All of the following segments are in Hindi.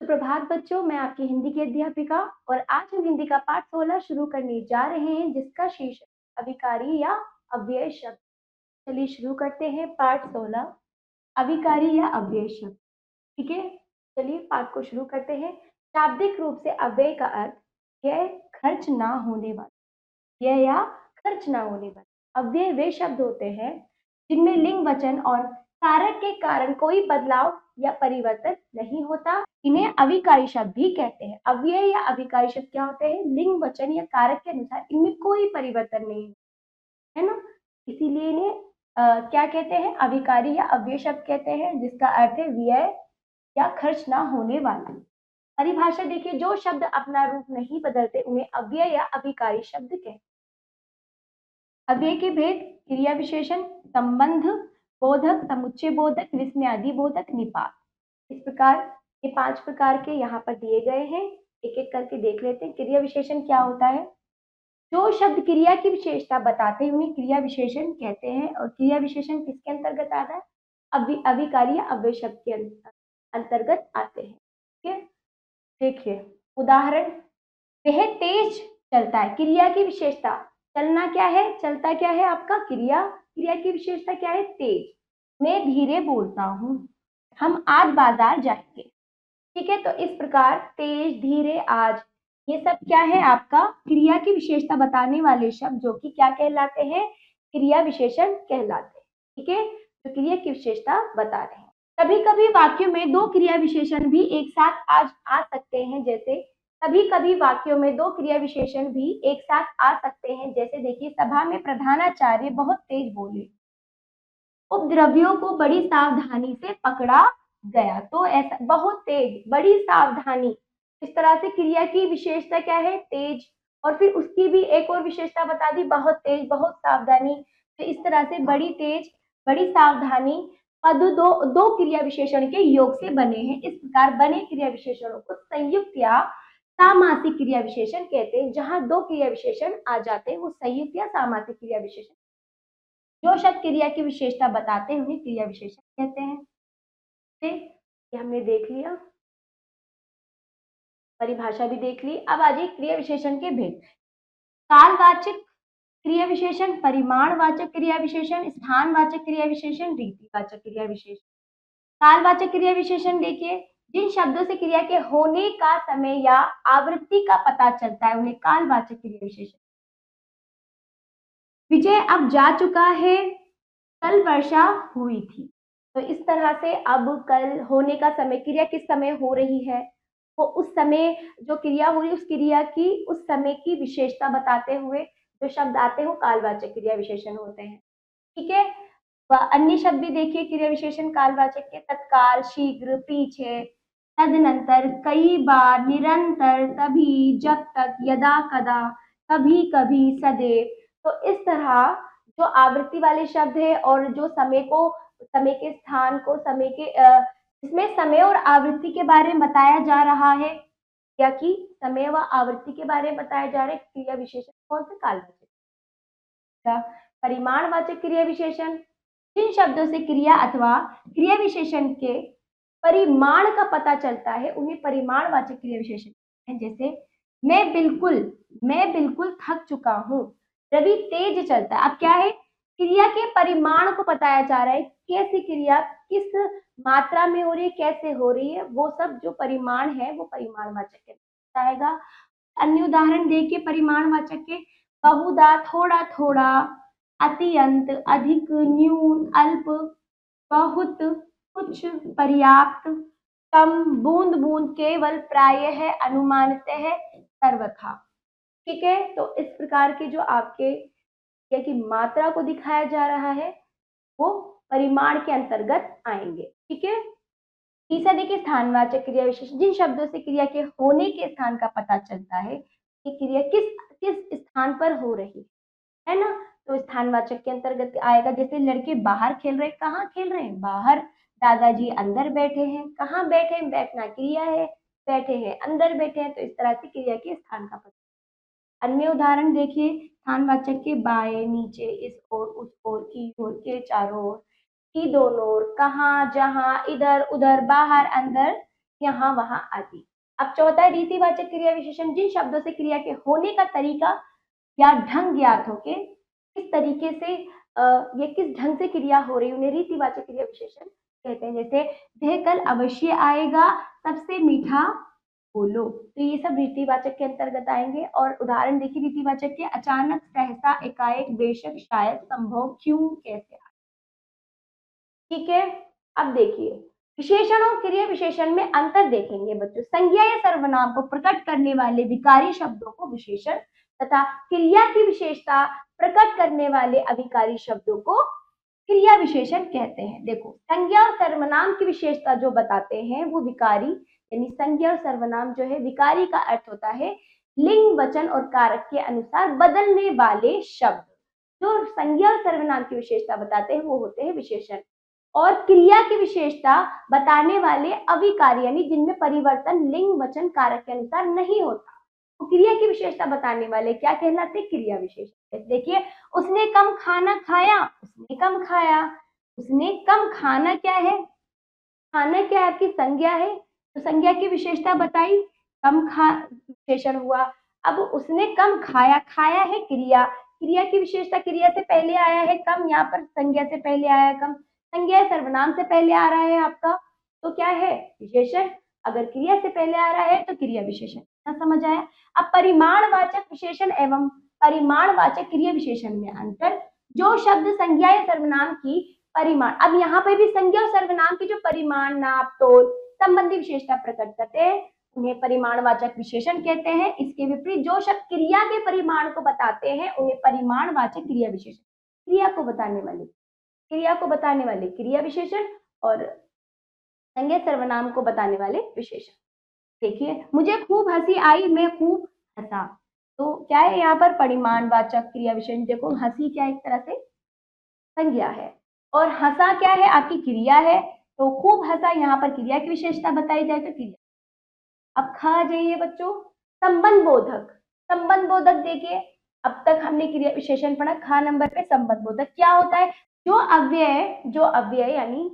सुप्रभात बच्चों, मैं आपकी हिंदी की अध्यापिका और आज हम हिंदी का पाठ 16 शुरू करने जा रहे हैं जिसका शीर्षक अभिकारी या अव्यय शब्द। चलिए शुरू करते हैं पाठ 16 अभिकारी या अव्यय शब्द। ठीक है, चलिए पाठ को शुरू करते हैं। शाब्दिक रूप से अव्यय का अर्थ यह खर्च ना होने वाला, यह या खर्च ना होने वाला। अव्यय वे शब्द होते हैं जिनमें लिंग वचन और कारक के कारण कोई बदलाव या परिवर्तन नहीं होता। इन्हें अविकारी शब्द भी कहते हैं। अव्यय या अविकारी शब्द क्या होते हैं? लिंग वचन या कारक के अनुसार इनमें कोई परिवर्तन नहीं है ना, इसीलिए इन्हें क्या कहते हैं? अविकारी या अव्यय शब्द कहते हैं, जिसका अर्थ है व्यय या खर्च ना होने वाला। परिभाषा देखिए, जो शब्द अपना रूप नहीं बदलते उन्हें अव्यय या अविकारी शब्द कहते हैं। अव्यय के भेद: क्रिया विशेषण, संबंध बोधक, समुच्चय बोधक, विस्मयादि बोधक, निपात। इस प्रकार ये 5 प्रकार के यहाँ पर दिए गए हैं। एक एक करके देख लेते हैं। क्रिया विशेषण क्या होता है? जो शब्द क्रिया की विशेषता बताते हैं उन्हें क्रिया विशेषण कहते हैं। और क्रिया विशेषण किसके अंतर्गत आता है? अविकारी या अव्यय शब्द के अंतर्गत आते हैं। ठीक है, देखिए उदाहरण, वह तेज चलता है। क्रिया की विशेषता, चलना क्या है? चलता क्या है आपका? क्रिया। क्रिया की विशेषता क्या है? तेज। मैं धीरे बोलता हूँ। हम आज बाजार जाएंगे। ठीक है, तो इस प्रकार तेज, धीरे, आज, ये सब क्या है? आपका क्रिया की विशेषता बताने वाले शब्द, जो कि क्या कहलाते हैं? क्रिया विशेषण कहलाते हैं। ठीक है, तो क्रिया की विशेषता बता रहे हैं। कभी कभी वाक्यों में दो क्रिया विशेषण भी एक साथ आ सकते हैं। जैसे कभी कभी वाक्यों में दो क्रिया विशेषण भी एक साथ आ सकते हैं। जैसे देखिए, सभा में प्रधानाचार्य बहुत तेज बोले। उपद्रवियों को बड़ी सावधानी से पकड़ा गया। तो ऐसा बहुत तेज, बड़ी सावधानी, इस तरह से क्रिया की विशेषता क्या है? तेज। और फिर उसकी भी एक और विशेषता बता दी, बहुत तेज, बहुत सावधानी। तो इस तरह से बड़ी तेज, बड़ी सावधानी पद दो दो क्रिया विशेषण के योग से बने हैं। इस प्रकार बने क्रिया विशेषणों को संयुक्त या सामासिक क्रिया विशेषण कहते हैं। जहां दो क्रिया विशेषण आ जाते हैं वो संयुक्त या सामासिक क्रिया विशेषण। जो शब्द क्रिया की विशेषता बताते हैं उन्हें क्रिया विशेषण कहते हैं। ये हमने देख लिया, परिभाषा भी देख ली। अब आ जाइए क्रिया विशेषण के भेद। कालवाचक क्रिया विशेषण, परिमाणवाचक क्रिया विशेषण, स्थानवाचक क्रिया विशेषण, रीतिवाचक क्रिया विशेषण। कालवाचक क्रिया विशेषण देखिए, जिन शब्दों से क्रिया के होने का समय या आवृत्ति का पता चलता है उन्हें कालवाचक क्रिया विशेषण। विजय अब जा चुका है, कल वर्षा हुई थी। तो इस तरह से अब कल होने का समय, क्रिया किस समय हो रही है, वो उस समय जो क्रिया हो रही है उस क्रिया की उस समय की विशेषता बताते हुए जो शब्द आते हैं वो कालवाचक क्रिया विशेषण होते हैं। ठीक है, अन्य शब्द भी देखिए क्रिया विशेषण कालवाचक के: तत्काल, शीघ्र, पीछे, तदनंतर, कई बार, निरंतर, तभी, जब तक, यदा कदा, कभी कभी, सदैव। तो इस तरह जो आवृत्ति वाले शब्द है और जो समय को, समय के स्थान को, समय के इसमें समय और आवृत्ति के बारे में बताया जा रहा है, या कि समय व आवृत्ति के बारे में बताया जा रहा है। क्रिया विशेषण कौन से? कालवाचक। परिमाणवाचक क्रिया विशेषण, जिन शब्दों से क्रिया अथवा क्रिया विशेषण के परिमाण का पता चलता है उन्हें परिमाणवाचक क्रिया विशेषण है। जैसे मैं बिल्कुल थक चुका हूँ। रवि तेज चलता है। अब क्या है? क्रिया के परिमाण को बताया जा रहा है, कैसी क्रिया किस मात्रा में हो रही है, कैसे हो रही है, वो सब जो परिमाण है वो परिमाणवाचक बताएगा। अन्य उदाहरण देखिए परिमाणवाचक के: बहुधा, थोड़ा थोड़ा, अत्यंत, अधिक, न्यून, अल्प, बहुत, कुछ, पर्याप्त, कम, बूंद बूंद, केवल, प्रायः, अनुमानतः, सर्वथा। ठीक है, तो इस प्रकार के जो आपके क्रिया की मात्रा को दिखाया जा रहा है वो परिमाण के अंतर्गत आएंगे। ठीक है, तीसरा देखिए स्थानवाचक क्रिया विशेषण, जिन शब्दों से क्रिया के होने के स्थान का पता चलता है कि क्रिया किस किस स्थान पर हो रही है ना, तो स्थानवाचक के अंतर्गत आएगा। जैसे लड़के बाहर खेल रहे, कहाँ खेल रहे हैं? बाहर। दादाजी अंदर बैठे हैं, कहाँ बैठे हैं? बैठना क्रिया है, बैठे हैं, अंदर बैठे हैं। तो इस तरह से क्रिया के स्थान का पता। अन्य उदाहरण देखिए स्थानवाचक के: बाएं, नीचे, इस ओर, उस ओर, की ओर, के चारों ओर, की दोनों ओर, कहाँ, जहां, इधर, उधर, बाहर, अंदर, यहाँ वहां आदि। अब चौथा है रीतिवाचक क्रिया विशेषण, जिन शब्दों से क्रिया के होने का तरीका या ढंग ज्ञात हो के किस तरीके से ये किस ढंग से क्रिया हो रही है, उन्हें रीतिवाचक क्रिया विशेषण कहते हैं। जैसे वह कल अवश्य आएगा, सबसे मीठा बोलो, तो ये सब रीतिवाचक के अंतर्गत आएंगे। और उदाहरण देखिए रीतिवाचक के, अचानक, सहसा, एकाएक, बेशक, शायद, संभव, क्यों, कैसे। ठीक है, अब देखिए विशेषण और क्रिया विशेषण में अंतर देखेंगे बच्चों। संज्ञा या सर्वनाम को प्रकट करने वाले विकारी शब्दों को विशेषण तथा क्रिया की विशेषता प्रकट करने वाले अविकारी शब्दों को क्रिया विशेषण कहते हैं। देखो संज्ञा और सर्वनाम की विशेषता जो बताते हैं वो विकारी, यानी संज्ञा और सर्वनाम जो है, विकारी का अर्थ होता है लिंग, वचन और कारक के अनुसार बदलने वाले शब्द। जो संज्ञा और सर्वनाम की विशेषता बताते हैं वो होते हैं विशेषण। और क्रिया की विशेषता बताने वाले अविकारी, यानी जिनमें परिवर्तन लिंग, वचन, कारक के अनुसार नहीं होता, तो क्रिया की विशेषता बताने वाले क्या कहलाते हैं, क्रिया विशेषण। देखिए उसने कम खाना खाया, उसने कम खाया, उसने कम खाना क्या है, खाना क्या है आपकी संज्ञा है, तो संज्ञा की विशेषता बताई, कम खा विशेषण हुआ। अब उसने कम खाया, खाया है क्रिया, क्रिया की विशेषता क्रिया से पहले आया है कम, यहाँ पर संज्ञा से पहले आया है कम, संज्ञा सर्वनाम से पहले आ रहा है आपका, तो क्या है विशेषण। अगर क्रिया से पहले आ रहा है तो क्रिया विशेषण। समझ आया। अब परिमाणवाचक विशेषण एवं परिमाणवाचक क्रिया विशेषण में अंतर। जो शब्द संज्ञा या सर्वनाम की परिमाण, अब यहाँ पे भी संज्ञा और सर्वनाम की जो परिमाण, नाप, तोल संबंधी विशेषता प्रकट करते हैं उन्हें परिमाणवाचक विशेषण कहते हैं। इसके विपरीत जो शब्द क्रिया के परिमाण को बताते हैं उन्हें परिमाणवाचक क्रिया विशेषण, क्रिया को बताने वाले क्रिया विशेषण और संज्ञा सर्वनाम को बताने वाले विशेषण। देखिए मुझे खूब हंसी आई, मैं खूब हंसा, तो क्या है यहाँ पर परिमाणवाचक क्रिया विशेषण। देखो हंसी क्या एक तरह से संज्ञा है और हंसा क्या है आपकी क्रिया है, तो खूब हंसा यहाँ पर क्रिया की विशेषता बताई जाए तो क्रिया। अब खा जाइए बच्चों, संबंध बोधक। संबंध बोधक देखिए अब तक हमने क्रिया विशेषण पढ़ा, खा नंबर पे संबंध बोधक क्या होता है, जो अव्यय यानी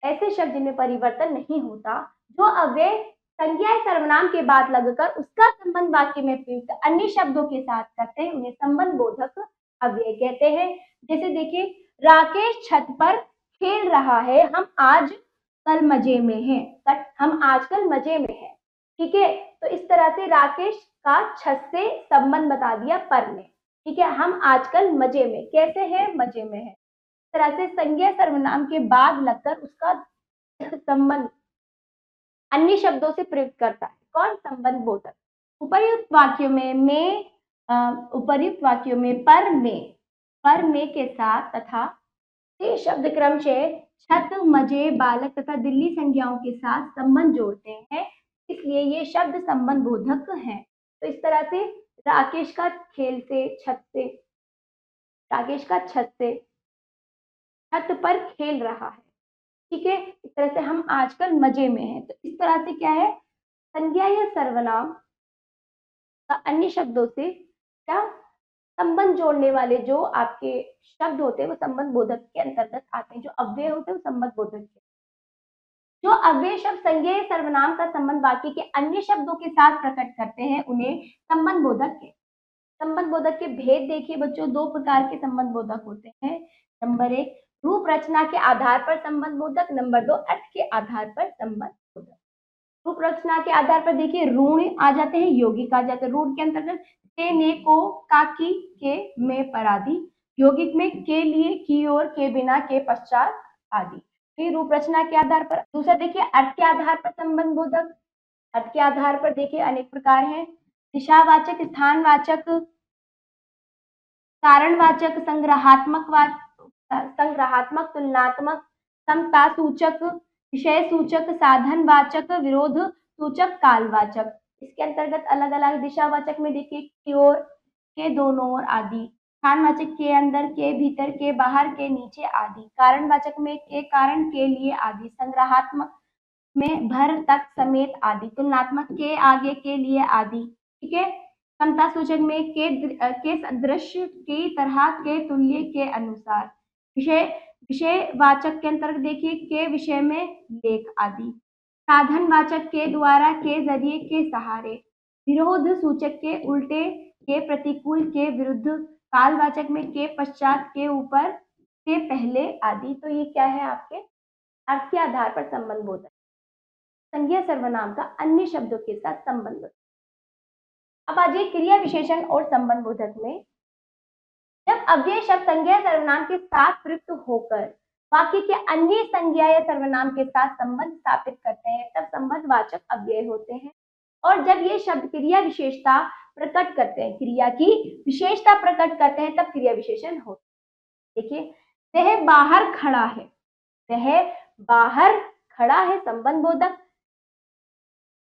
ऐसे शब्द जिनमें परिवर्तन नहीं होता, जो अव्यय संज्ञा सर्वनाम के बाद लगकर उसका संबंध वाक्य में प्रयुक्त अन्य शब्दों के साथ करते हैं उन्हें संबंध बोधक अव्यय कहते हैं। जैसे देखिए राकेश छत पर खेल रहा है, हम आज कल मजे में हैं, हम आजकल मजे में हैं। ठीक है, तो इस तरह से राकेश का छत से संबंध बता दिया पर ने। ठीक है, हम आजकल मजे में, कैसे हैं, मजे में है। इस तरह से संज्ञा सर्वनाम के बाद लगकर उसका संबंध अन्य शब्दों से प्रयुक्त करता है कौन, संबंध बोधक। उपर्युक्त वाक्यों में पर में के साथ तथा से शब्द क्रम से छत, मजे, बालक तथा दिल्ली संज्ञाओं के साथ संबंध जोड़ते हैं, इसलिए ये शब्द संबंध बोधक हैं। तो इस तरह से राकेश का खेल से, राकेश का छत पर खेल रहा है। ठीक है, इस तरह से हम आजकल मजे में हैं। तो इस तरह से क्या है, संज्ञा या सर्वनाम का अन्य शब्दों से क्या संबंध जोड़ने वाले जो आपके शब्द होते हैं वो संबंध बोधक के अंतर्गत आते हैं। जो अव्यय होते हैं वो संबंध बोधक के, जो अव्यय शब्द संज्ञा या सर्वनाम का संबंध वाक्य के अन्य शब्दों के साथ प्रकट करते हैं उन्हें संबंध बोधक के। संबंध बोधक के भेद देखिए बच्चों, दो प्रकार के संबंध बोधक होते हैं। नंबर एक, रूप रचना के आधार पर संबंध बोधक। नंबर दो, अर्थ के आधार पर संबंध बोधक। रूप रचना के आधार पर देखिए ऋण आ जाते हैं, यौगिक आ जाते हैं। ऋण के अंतर्गत के, ने, को, का, की, के, में, पर आदि। यौगिक में के लिए, की ओर, के बिना, के पश्चात आदि। फिर रूप रचना के आधार पर। दूसरा देखिए अर्थ के आधार पर संबंध बोधक। अर्थ के आधार पर देखिए अनेक प्रकार हैं, दिशावाचक, स्थानवाचक, कारणवाचक, संग्रहात्मक, तुलनात्मक, समता सूचक, विषय सूचक, साधनवाचक, विरोध सूचक, कालवाचक। इसके अंतर्गत अलग अलग दिशावाचक में देखिए की ओर, के दोनों ओर आदि। स्थानवाचक के अंदर, के भीतर, के बाहर, के नीचे आदि। कारणवाचक में के कारण, के लिए आदि। संग्रहात्मक में भर, तक, समेत आदि। तुलनात्मक के आगे, के लिए आदि। ठीक है, समता सूचक में के सदृश, के तरह, के तुल्य, के अनुसार। विषयवाचक के अंतर्गत देखिए के विषय में, लेख आदि। साधनवाचक के द्वारा, के जरिए, के सहारे, विरोध सूचक के उल्टे, के प्रतिकूल, के विरुद्ध, कालवाचक में के पश्चात, के ऊपर, के पहले आदि। तो ये क्या है आपके अर्थ के आधार पर संबंध बोधक, संज्ञा सर्वनाम का अन्य शब्दों के साथ संबंध बोधक। अब आ जाइए क्रिया विशेषण और संबंध बोधक में। जब अव्यय शब्द संज्ञा सर्वनाम के साथ प्रयुक्त होकर वाक्य के अन्य संज्ञा या सर्वनाम के साथ संबंध स्थापित करते हैं तब संबंधवाचक अव्यय होते हैं। और जब ये शब्द क्रिया विशेषता प्रकट करते हैं, क्रिया की विशेषता प्रकट करते हैं, तब क्रिया विशेषण होते हैं। देखिए, वह बाहर खड़ा है, वह बाहर खड़ा है संबंध बोधक,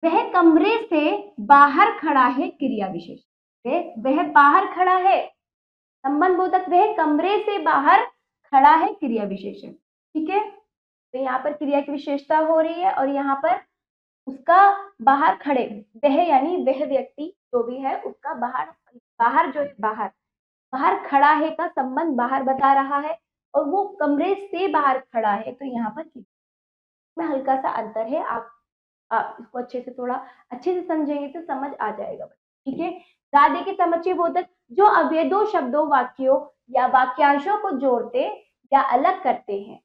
वह कमरे से बाहर खड़ा है क्रिया विशेषण, वह बाहर खड़ा है संबंध बोधक, वह कमरे से बाहर खड़ा है क्रिया विशेषण। ठीक है, तो यहाँ पर क्रिया की विशेषता हो रही है और यहाँ पर उसका बाहर खड़े, वह यानी वह व्यक्ति जो भी है उसका बाहर जो है बाहर खड़ा है का संबंध बाहर बता रहा है और वो कमरे से बाहर खड़ा है, तो यहाँ पर में हल्का सा अंतर है। आप इसको अच्छे से समझेंगे तो समझ आ जाएगा। ठीक है, दादे के समुच्चय बोधक जो अव्यय दो शब्दों, वाक्यों या वाक्यांशों को जोड़ते या अलग करते हैं।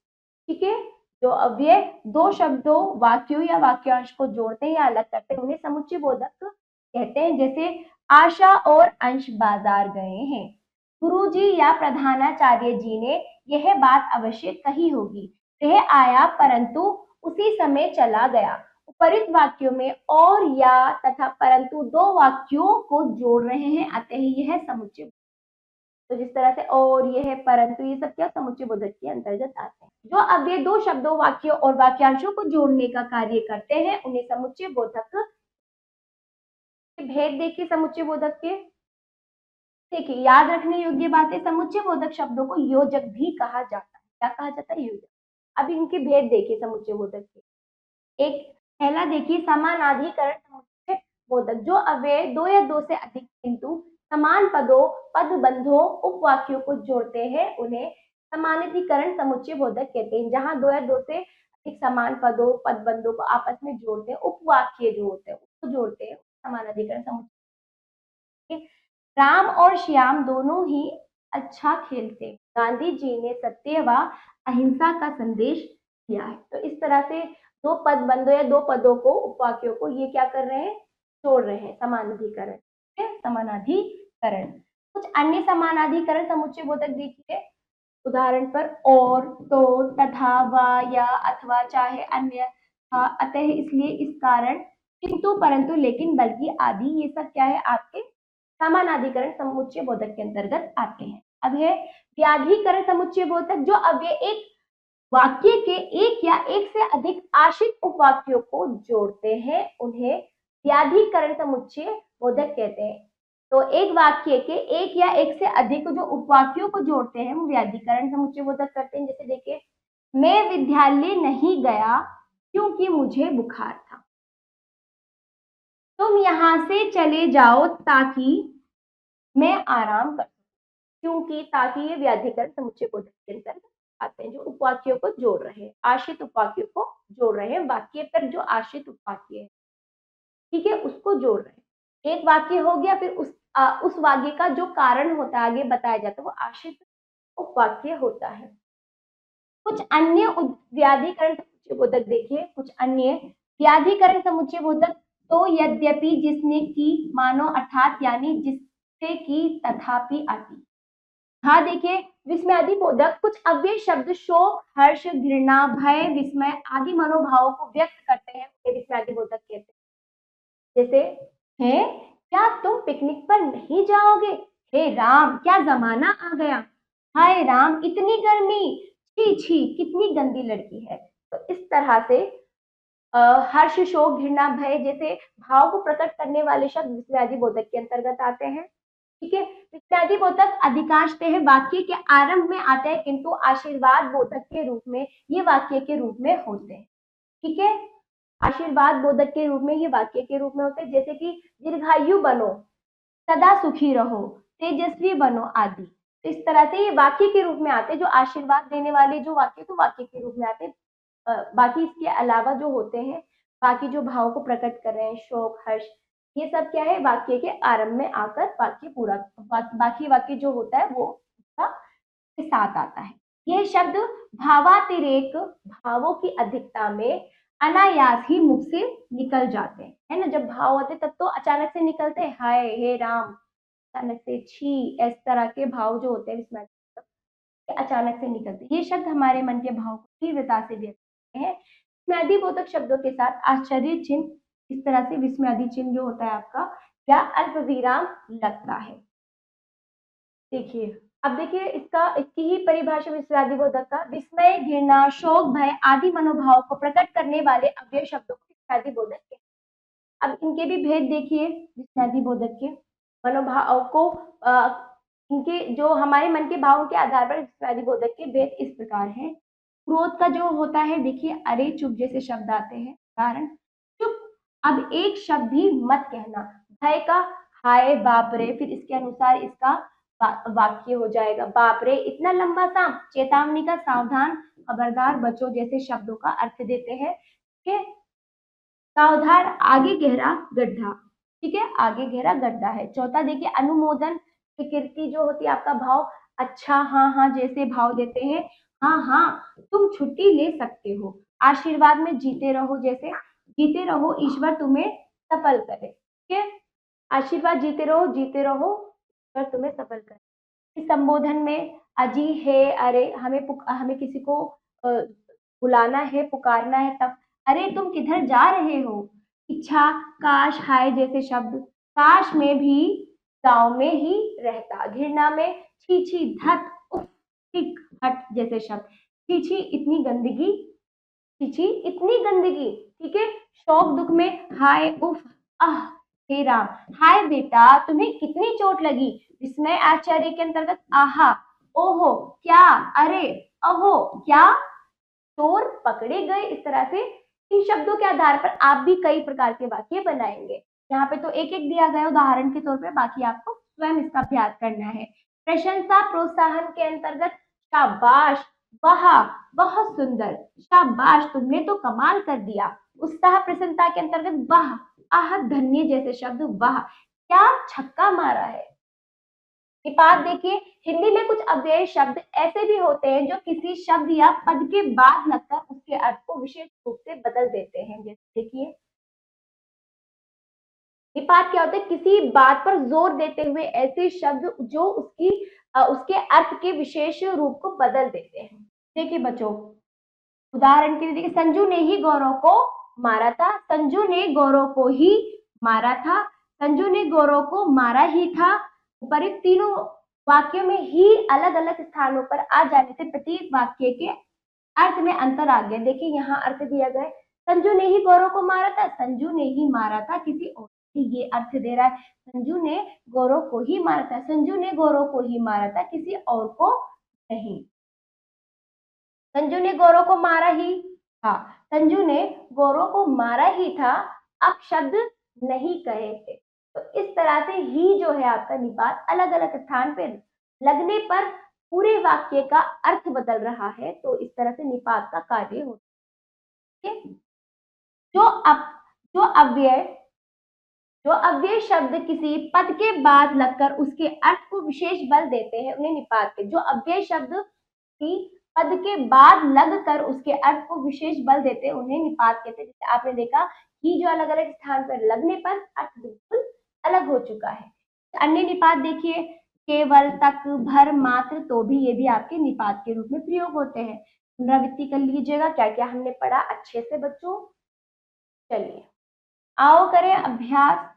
ठीक है, जो अव्यय दो शब्दों, वाक्यों या वाक्यांश को जोड़ते या अलग करते हैं उन्हें समुच्चय बोधक कहते हैं। जैसे आशा और अंश बाजार गए हैं, गुरुजी या प्रधानाचार्य जी ने यह बात अवश्य कही होगी, वह आया परंतु उसी समय चला गया। उपरित वाक्यों में और या तथा परंतु दो वाक्यों को जोड़ रहे हैं, अतः यह समुच्चय। तो जिस तरह से और यह परंतु, ये सब क्या समुच्चय बोधक के अंतर्गत आते हैं। जो अव्यय दो शब्दों, वाक्यों और वाक्यांशों को जोड़ने का कार्य करते हैं उन्हें समुच्चय बोधक। भेद देखिए समुच्चय बोधक के। देखिए, याद रखने योग्य बात है, समुच्चय बोधक शब्दों को योजक भी कहा जाता है। क्या कहा जाता है? योजक। अब इनके भेद देखिए समुच्चय बोधक के। एक पहला देखिए, समानाधिकरण समुच्चय बोधक जो अव्यय दो या दो से अधिक किंतु समान पदों, पदबंधों, उपवाक्यों को जोड़ते हैं उन्हें समानाधिकरण समुच्चय बोधक कहते हैं। जहां दो या दो से अधिक समान पदों, पदबंधों को आपस में जोड़ते हैं, उपवाक्य जो होते हैं उसको जोड़ते हैं, समानाधिकरण समुच्चय। राम और श्याम दोनों ही अच्छा खेलते, गांधी जी ने सत्य व अहिंसा का संदेश दिया है। तो इस तरह से दो पदबंधों या दो पदों को, उपवाक्यों को ये क्या कर रहे हैं? जोड़ रहे हैं, समानाधिकरण। समानाधिकरण। कुछ अन्य समानाधिकरण समुच्चय बोधक देखिए, उदाहरण पर और, तो, तथा, व, या, अथवा, चाहे, अन्य, था, अतः, इसलिए, इस कारण, किंतु, परंतु, लेकिन, बल्कि आदि, ये सब क्या है? आपके समानाधिकरण समुच्चय बोधक के अंतर्गत आते हैं। अब है व्याधिकरण समुच्चय बोधक जो अव्यय एक वाक्य के एक या एक से अधिक आश्रित उपवाक्यों को जोड़ते हैं उन्हें व्याधिकरण समुच्चय बोधक कहते हैं। तो एक वाक्य के एक या एक से अधिक जो उपवाक्यों को जोड़ते हैं वो व्याधिकरण समुच्चय बोधक करते हैं। जैसे देखिए, मैं विद्यालय नहीं गया क्योंकि मुझे बुखार था, तुम यहाँ से चले जाओ ताकि मैं आराम कर, क्योंकि, ताकि, ये व्याधिकरण समुच्चय बोधक के अंतर्गत आते हैं, जो उपवाक्यों को जोड़ रहे हैं, आश्रित उपवाक्यों को जोड़ रहे हैं, वाक्य पर जो आश्रित उपवाक्य है, ठीक है, उसको जोड़ रहे हैं। एक वाक्य हो गया, फिर उस वाक्य का जो कारण होता है आगे बताया जाता है वो आश्रित उपवाक्य होता है। कुछ अन्य व्याधिकरण समुच्चय बोधक देखिए, कुछ अन्य व्याधिकरण समुच्चय बोधक। तो, यद्यपि, जिसने, की, मानो, अर्थात, यानी, जिससे, की, तथापि आदि। हाँ देखिए, विस्मयादि बोधक कुछ अव्यय शब्द शोक, हर्ष, घृणा, भय, विस्मय आदि मनोभावों को व्यक्त करते हैं, विस्मयादि बोधक कहते हैं। जैसे, है क्या तुम पिकनिक पर नहीं जाओगे? हे राम, क्या जमाना आ गया! हाय राम, इतनी गर्मी! छी छी, कितनी गंदी लड़की है! तो इस तरह से हर्ष, शोक, घृणा, भय जैसे भाव को प्रकट करने वाले शब्द विस्मयादि बोधक के अंतर्गत आते हैं। ठीक है, विस्मयादि बोधक अधिकांशतः वाक्य के आरंभ में आते हैं, किंतु आशीर्वाद बोधक के रूप में ये वाक्य के रूप में होते हैं। ठीक है, आशीर्वाद बोधक के रूप में ये वाक्य के रूप में होते हैं। जैसे कि दीर्घायु बनो, सदा सुखी रहो, तेजस्वी बनो आदि। तो इस तरह से ये वाक्य के रूप में आते हैं, जो आशीर्वाद देने वाले जो वाक्य तो वाक्य के रूप में आते हैं। बाकी इसके अलावा जो होते हैं बाकी जो भावों को प्रकट कर रहे हैं, शोक, हर्ष, ये सब क्या है, वाक्य के आरंभ में आकर वाक्य पूरा, बाकी वाक्य जो होता है वो उसका के साथ आता है। यह शब्द भावातिरेक, भावों की अधिकता में अनायास ही मुख से निकल जाते हैं, है ना। जब भाव होते तब तो अचानक से निकलते हैं, हाय, हे राम, अचानक से, छी, इस तरह के भाव जो होते हैं इसमें अचानक से निकलते हैं। ये शब्द हमारे मन के भाव को तीव्रता से व्यक्त करते हैं। विस्मयादिबोधक शब्दों के साथ आश्चर्य चिन्ह, इस तरह से विस्मयादि चिन्ह जो होता है आपका, या अल्प विराम लगता है। देखिए, अब देखिए इसकी ही परिभाषा विस्मयादिबोधक का, विस्मय, घृणा, शोक, भय आदि मनोभाव को प्रकट करने वाले अव्यय शब्दों को विस्मयादिबोधक कहते हैं। अब इनके भी भेद देखिए, विस्मयादिबोधक के मनोभाव को इनके जो हमारे मन के भावों के आधार पर विस्मयादिबोधक के भेद इस प्रकार हैं। क्रोध का जो होता है, देखिए, अरे चुप जैसे शब्द आते हैं, कारण चुप, अब एक शब्द भी मत कहना। भय का हाय, बाप रे, फिर इसके अनुसार इसका वाक्य हो जाएगा, बाप रे इतना लंबा सांप। चेतावनी का सावधान, खबरदार, बचो जैसे शब्दों का अर्थ देते हैं। ठीक है, सावधान, आगे गहरा गड्ढा, ठीक है, आगे गहरा गड्ढा है। चौथा देखिए, अनुमोदन, स्वीकृति जो होती है आपका भाव, अच्छा, हाँ हाँ जैसे भाव देते हैं, हाँ हाँ तुम छुट्टी ले सकते हो। आशीर्वाद में जीते रहो, जैसे जीते रहो, ईश्वर तुम्हें सफल करे। ठीक है, आशीर्वाद, जीते रहो, जीते रहो, ईश्वर तुम्हें सफल करे। संबोधन में अजी है, अरे, हमें किसी को बुलाना है, पुकारना है, तब अरे तुम किधर जा रहे हो। इच्छा, काश, हाय जैसे शब्द, काश में भी गांव में ही रहता। घृणा में छी छी, धत, उफ, ठीक, हट जैसे शब्द, छी छी इतनी गंदगी, छी छी इतनी गंदगी। ठीक है, शोक, दुख में हाय, उफ, आह, हे राम, हाय बेटा तुम्हें कितनी चोट लगी। विस्मय, आश्चर्य के अंतर्गत आहा, ओहो, क्या, अरे, अहो, क्या, चोर पकड़े गए। इस तरह से इन शब्दों के आधार पर आप भी कई प्रकार के वाक्य बनाएंगे। यहाँ पे तो एक एक दिया गया उदाहरण के तौर पे, बाकी आपको स्वयं इसका अभ्यास करना है। प्रशंसा, प्रोत्साहन के अंतर्गत शाबाश, वाह, बहुत सुंदर, शाबाश तुमने तो कमाल कर दिया। उत्साह, प्रसन्नता के अंतर्गत वाह, आह, धन्य जैसे शब्द, वाह क्या छक्का मारा है। निपात देखिए, हिंदी में कुछ अव्यय शब्द ऐसे भी होते हैं जो किसी शब्द या पद के बाद लगकर उसके अर्थ को विशेष रूप से बदल देते हैं। जैसे देखिए, निपात क्या होता है, किसी बात पर जोर देते हुए ऐसे शब्द जो उसके अर्थ के विशेष रूप को बदल देते हैं। देखिए बच्चों, उदाहरण के लिए देखिए, संजू ने ही गौरव को मारा था, संजू ने गौरव को ही मारा था, संजू ने गौरव को मारा ही था। ऊपर तीनों वाक्यों में ही अलग अलग स्थानों पर आ जाने से प्रत्येक वाक्य के अर्थ में अंतर आ गया। देखिए, यहाँ अर्थ दिया गया, संजू ने ही गौरव को मारा था, संजू ने ही मारा था किसी और, ये अर्थ दे रहा है, संजू ने गौरव को ही मारा था, संजू ने गौरव को ही मारा था, किसी और को नहीं। संजू ने गौरव को मारा ही, हाँ, संजू ने गौरव को मारा ही था, अब शब्द नहीं कहे थे। तो इस तरह से ही जो है आपका निपात अलग अलग स्थान पे लगने पर पूरे वाक्य का अर्थ बदल रहा है, तो इस तरह से निपात का कार्य होता है। जो अब जो अव्यय जो अव्यय शब्द किसी पद के बाद लगकर उसके अर्थ को विशेष बल देते हैं, उन्हें निपात कहते हैं। जो अव्यय शब्द की पद के बाद लगकर उसके अर्थ को विशेष बल देते हैं, उन्हें निपात कहते हैं। जैसे आपने देखा कि जो अलग अलग स्थान पर लगने पर अर्थ बिल्कुल अलग हो चुका है। अन्य निपात देखिए, केवल, तक, भर, मात्र, तो भी, ये भी आपके निपात के रूप में प्रयोग होते हैं। पुनरावृत्ति कर लीजिएगा क्या क्या हमने पढ़ा अच्छे से बच्चों। चलिए, आओ करें अभ्यास।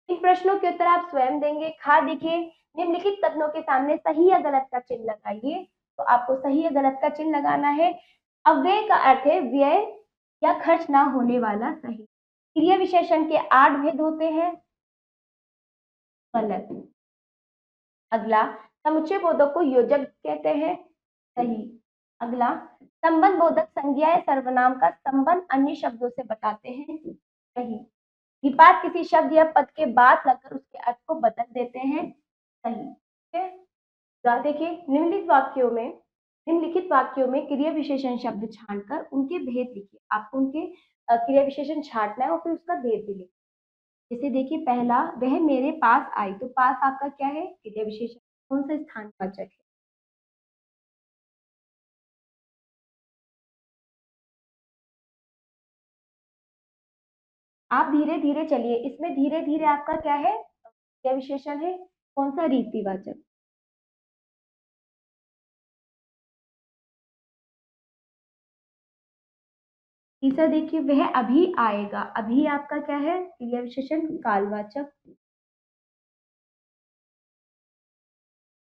इन प्रश्नों के उत्तर आप स्वयं देंगे। खा देखिए, निम्नलिखित कथनों के सामने सही या गलत का चिन्ह लगाइए। तो आपको सही या गलत का चिन्ह लगाना है। अव्यय का अर्थ है व्यय या खर्च ना होने वाला। सही। क्रिया विशेषण के 8 भेद होते हैं। गलत। अगला, समुच्चय बोधक को योजक कहते हैं। सही। अगला, संबंध बोधक संज्ञा या सर्वनाम का संबंध अन्य शब्दों से बताते हैं। सही। निपात किसी शब्द या पद के बाद लगकर उसके अर्थ को बदल देते हैं। सही। ठीक है, देखिए, निम्नलिखित वाक्यों में निम्नलिखित वाक्यों में क्रिया विशेषण शब्द छांटकर उनके भेद लिखिए। आपको उनके क्रिया विशेषण छांटना है और फिर उसका भेद भी लिखना है। जैसे देखिए पहला, वह मेरे पास आई, तो पास आपका क्या है? क्रिया विशेषण। कौन सा स्थानवाचक है? आप धीरे धीरे चलिए, इसमें धीरे धीरे आपका क्या है? क्रिया विशेषण है। कौन सा? रीतिवाचक। तीसरा देखिए, वह अभी आएगा, अभी आपका क्या है? क्रिया विशेषण कालवाचक।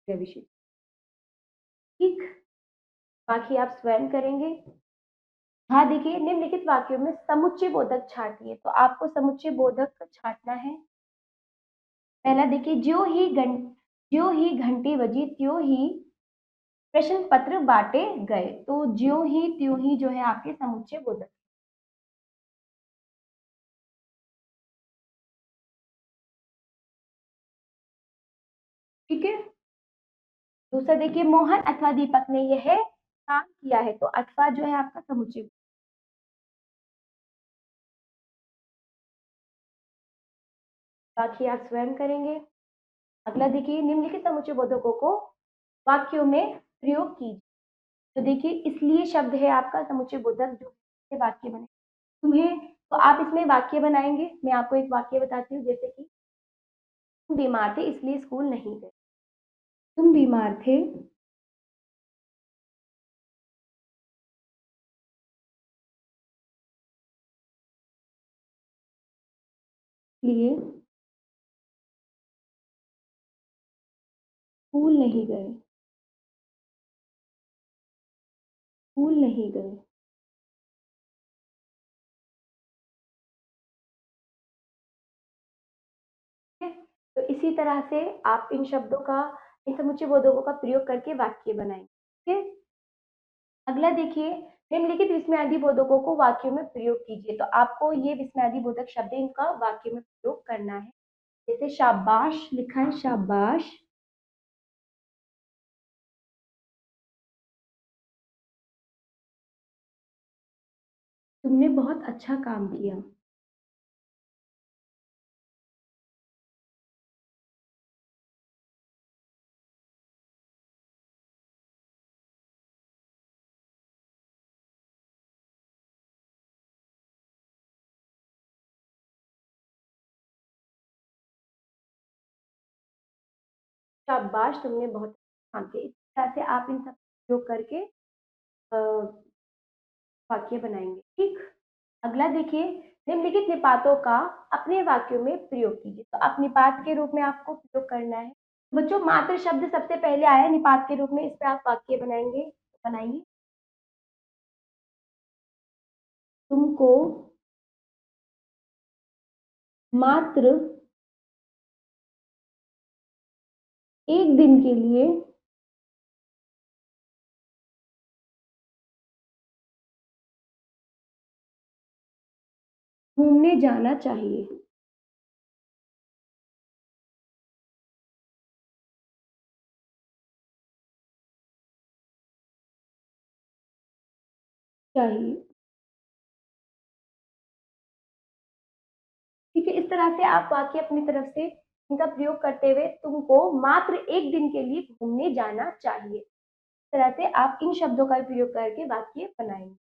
क्रिया विशेषण। ठीक, बाकी आप स्वयं करेंगे। हाँ देखिए, निम्नलिखित वाक्यों में समुच्चय बोधक छाटिए, तो आपको समुच्चय बोधक छाटना है। पहला देखिए, ज्यों ही घंटी बजी त्यों ही प्रश्न पत्र बांटे गए, तो ज्यों ही त्यों ही जो है आपके समुच्चय बोधक। ठीक है। दूसरा देखिए, मोहन अथवा दीपक ने यह काम किया है, तो अथवा जो है आपका समुच्चय। बाकी आप स्वयं करेंगे। अगला देखिए, निम्नलिखित समुच्चय बोधकों को वाक्यों में प्रयोग कीजिए। तो देखिए, इसलिए शब्द है आपका समुच्चय बोधक जो वाक्य बने। तुम्हें, तो आप इसमें वाक्य बनाएंगे। मैं आपको एक वाक्य बताती हूँ, जैसे कि तुम बीमार थे इसलिए स्कूल नहीं गए। तुम बीमार थे इसलिए स्कूल नहीं गए। स्कूल नहीं गए। ठीक है? तो इसी तरह से आप इन शब्दों का, इन समुच्चय बोधकों का प्रयोग करके वाक्य बनाएंगे। ठीक है? अगला देखिए, निम्नलिखित विस्मयादि बोधकों को वाक्यों में प्रयोग कीजिए। तो आपको ये विस्मयादि बोधक शब्द इनका वाक्य में प्रयोग करना है। जैसे शाबाश लिखा है, शाबाश, तुमने बहुत अच्छा काम किया। शाबाश, तुमने बहुत अच्छा काम किया। इस तरह से आप इन सब प्रयोग करके वाक्य बनाएंगे। ठीक। अगला देखिए, निम्नलिखित निपातों का अपने वाक्यों में प्रयोग कीजिए। तो आप निपात के रूप में आपको प्रयोग करना है। बच्चों, मात्र शब्द सबसे पहले आया निपात के रूप में, इस पर आप वाक्य बनाएंगे। बनाइए। तुमको मात्र एक दिन के लिए घूमने जाना चाहिए। चाहिए। ठीक है, इस तरह से आप वाक्य अपनी तरफ से इनका प्रयोग करते हुए तुमको मात्र एक दिन के लिए घूमने जाना चाहिए, इस तरह से आप इन शब्दों का प्रयोग करके वाक्य बनाएंगे।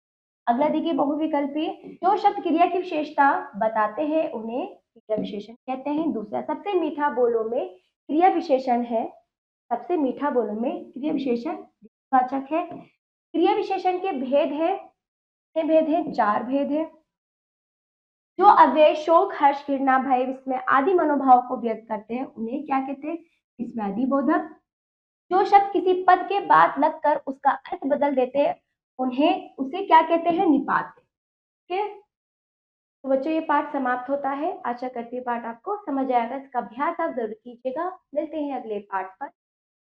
अगला देखिए, बहुविकल्पी। जो शब्द क्रिया की विशेषता बताते हैं उन्हें क्रिया विशेषण कहते हैं। दूसरा, सबसे मीठा बोलों में क्रिया विशेषण है। सबसे मीठा बोलों में क्रिया विशेषण वाचक है। क्रिया विशेषण के भेद है, कितने भेद है? 4 भेद है। जो अव्यय शोक, हर्ष, घृणा, भय, विस्मय आदि मनोभाव को व्यक्त करते हैं उन्हें क्या कहते हैं? विस्मयादि बोधक। जो शब्द किसी पद के बाद लगकर उसका अर्थ बदल देते हैं उन्हें, उसे क्या कहते हैं? निपात। ठीक है। तो बच्चों, ये पाठ समाप्त होता है। आशा करती हूँ पाठ आपको समझ आएगा। इसका अभ्यास आप जरूर कीजिएगा। मिलते हैं अगले पाठ पर।